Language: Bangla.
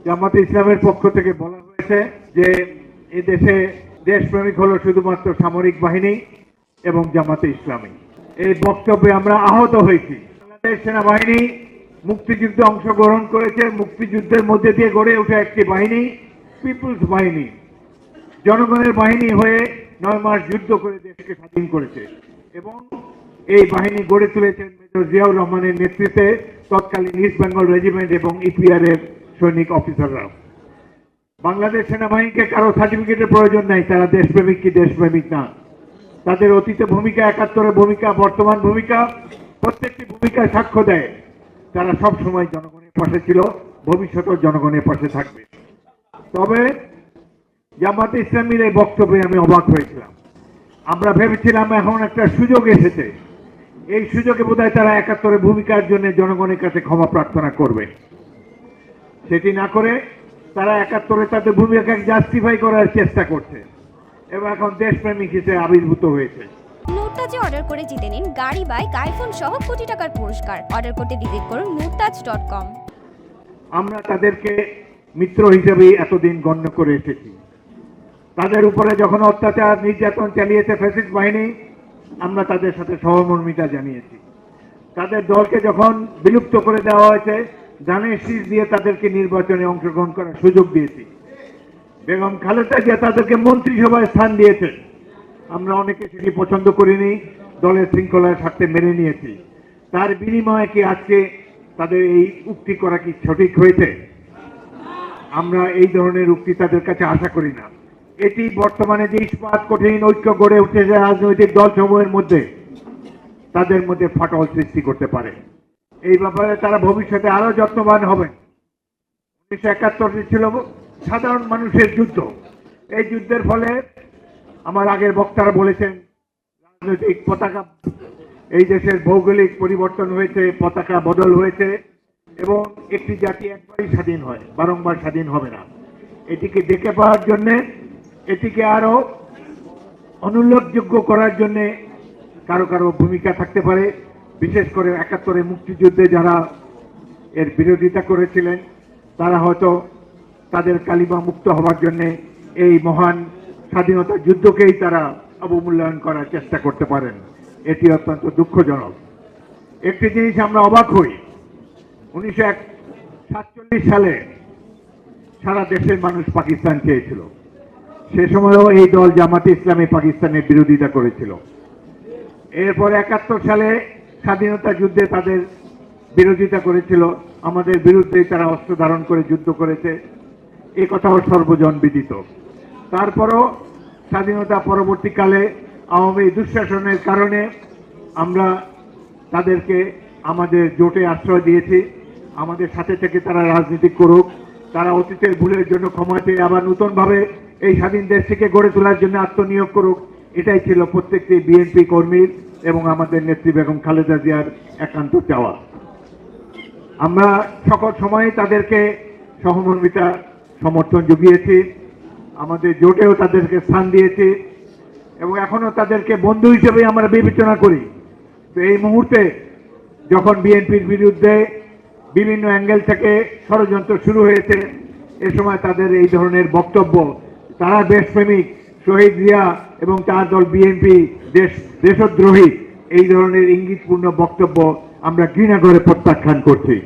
জামাতে ইসলামের পক্ষ থেকে বলা হয়েছে যে এই দেশে দেশপ্রেমিক হলো শুধুমাত্র সামরিক বাহিনী এবং জামাতে ইসলামী। এই বক্তব্যে আমরা আহত হয়েছি। বাংলাদেশ সেনাবাহিনী মুক্তিযুদ্ধে অংশগ্রহণ করেছে, মুক্তিযুদ্ধের মধ্যে দিয়ে গড়ে ওঠা একটি বাহিনী, পিপুলস বাহিনী, জনগণের বাহিনী হয়ে 9 মাস যুদ্ধ করে দেশকে স্বাধীন করেছে এবং এই বাহিনী গড়ে তুলেছেন মেজর জিয়াউর রহমানের নেতৃত্বে তৎকালীন ইস্ট বেঙ্গল রেজিমেন্ট এবং ইপিআর এর সৈনিক অফিসাররা। বাংলাদেশ সেনাবাহিনীকে কারো সার্টিফিকেটের প্রয়োজন নাই, তারা দেশপ্রেমিক কি দেশপ্রেমিক না। তাদের অতীতে ভূমিকা, 71-এর ভূমিকা, বর্তমান ভূমিকা, প্রত্যেকটি ভূমিকায় সাক্ষ্য দেয় তারা সব সময় জনগণের পাশে ছিল, ভবিষ্যতেও জনগণের পাশে থাকবে। তবে জামাতে ইসলামীর এই বক্তব্যে আমি অবাক হয়েছিলাম। আমরা ভেবেছিলাম এখন একটা সুযোগ এসেছে, এই সুযোগে বোধহয় তারা 71-এর ভূমিকার জন্য জনগণের কাছে ক্ষমা প্রার্থনা করবে। সেটি না করে তারা 71-এ তাদের ভূমিকাকে জাস্টিফাই করার চেষ্টা করছে এবং এখন দেশপ্রেমিক হিসেবে আবির্ভূত হয়েছে। মুরতাজে অর্ডার করে জিতে নিন গাড়ি, বাইক, আইফোন সহ কোটি টাকার পুরস্কার। অর্ডার করতে ভিজিট করুন murtaj.com। আমরা তাদেরকে মিত্র হিসেবে এতদিন গণ্য করে এসেছি। তাদের উপরে যখন অত্যাচার নির্যাতন চালিয়েছে ফ্যাসিস্ট বাহিনী, আমরা তাদের সাথে সহমর্মিতা জানিয়েছি। তাদের দলকে যখন বিলুপ্ত করে দেওয়া হয়েছে, ধানের শীষ দিয়ে তাদেরকে নির্বাচনে অংশগ্রহণ করার সুযোগ দিয়েছি। বেগম খালেদা জিয়া তাদেরকে মন্ত্রিসভায় স্থান দিয়েছে, আমরা অনেকে সেটি পছন্দ করিনি, দলের শৃঙ্খলার স্বার্থে মেনে নিয়েছি। তার বিনিময়ে কি আজকে তাদের এই উক্তি করা কি সঠিক হয়েছে? আমরা এই ধরনের উক্তি তাদের কাছে আশা করি না। এটি বর্তমানে যে ইস্পাত কঠিন ঐক্য গড়ে উঠেছে রাজনৈতিক দলসমূহের মধ্যে, তাদের মধ্যে ফাটল সৃষ্টি করতে পারে। এই ব্যাপারে তারা ভবিষ্যতে আরো যত্নবান হবেন। 1971 ছিল সাধারণ মানুষের যুদ্ধ। এই যুদ্ধের ফলে আমার আগের বক্তারা বলেছেন রাজনৈতিক পতাকা, এই দেশের ভৌগোলিক পরিবর্তন হয়েছে, পতাকা বদল হয়েছে এবং একটি জাতি একবারই স্বাধীন হয়, বারংবার স্বাধীন হবে না। এটিকে দেখে পাওয়ার জন্যে, এটিকে আরো অনুল্লেখযোগ্য করার জন্যে কারো কারো ভূমিকা থাকতে পারে। বিশেষ করে 71-এ মুক্তিযুদ্ধে যারা এর বিরোধিতা করেছিলেন, তারা হয়তো তাদের কালিমা মুক্ত হওয়ার জন্য এই মহান স্বাধীনতা যুদ্ধকেই তারা অবমূল্যায়ন করার চেষ্টা করতে পারেন। এটি অত্যন্ত দুঃখজনক। একটি জিনিস আমরা অবাক হই, 1947 সালে সারা দেশের মানুষ পাকিস্তান চেয়েছিল। সে সময়ও এই দল জামাতে ইসলামী পাকিস্তানের বিরোধিতা করেছিল। এরপর 71 সালে স্বাধীনতা যুদ্ধে তাদের বিরোধিতা করেছিল, আমাদের বিরুদ্ধে তারা অস্ত্র ধারণ করে যুদ্ধ করেছে, এ কথাও সর্বজন বিদিত। তারপরও স্বাধীনতা পরবর্তীকালে আওয়ামী দুঃশাসনের কারণে আমরা তাদেরকে আমাদের জোটে আশ্রয় দিয়েছি। আমাদের সাথে থেকে তারা রাজনীতি করুক, তারা অতীতের ভুলের জন্য ক্ষমা চেয়ে আবার নতুনভাবে এই স্বাধীন দেশটিকে গড়ে তোলার জন্য আত্মনিয়োগ করুক, এটাই ছিল প্রত্যেকটি বিএনপি কর্মীর এবং আমাদের নেত্রী বেগম খালেদা জিয়ার একান্ত চাওয়া। আমরা সকল সময়ে তাদেরকে সহমর্মিতা সমর্থন জুগিয়েছি, আমাদের জোটেও তাদেরকে স্থান দিয়েছি এবং এখনো তাদেরকে বন্ধু হিসেবে আমরা বিবেচনা করি। তো এই মুহূর্তে যখন বিএনপির বিরুদ্ধে বিভিন্ন অ্যাঙ্গেল থেকে ষড়যন্ত্র শুরু হয়েছে, এ সময় তাদের এই ধরনের বক্তব্য, তারা দেশপ্রেমিক, শহীদ জিয়া এবং তার দল বিএনপি দেশদ্রোহী, এই ধরনের ইঙ্গিতপূর্ণ বক্তব্য আমরা ঘৃণা করে প্রত্যাখ্যান করছি।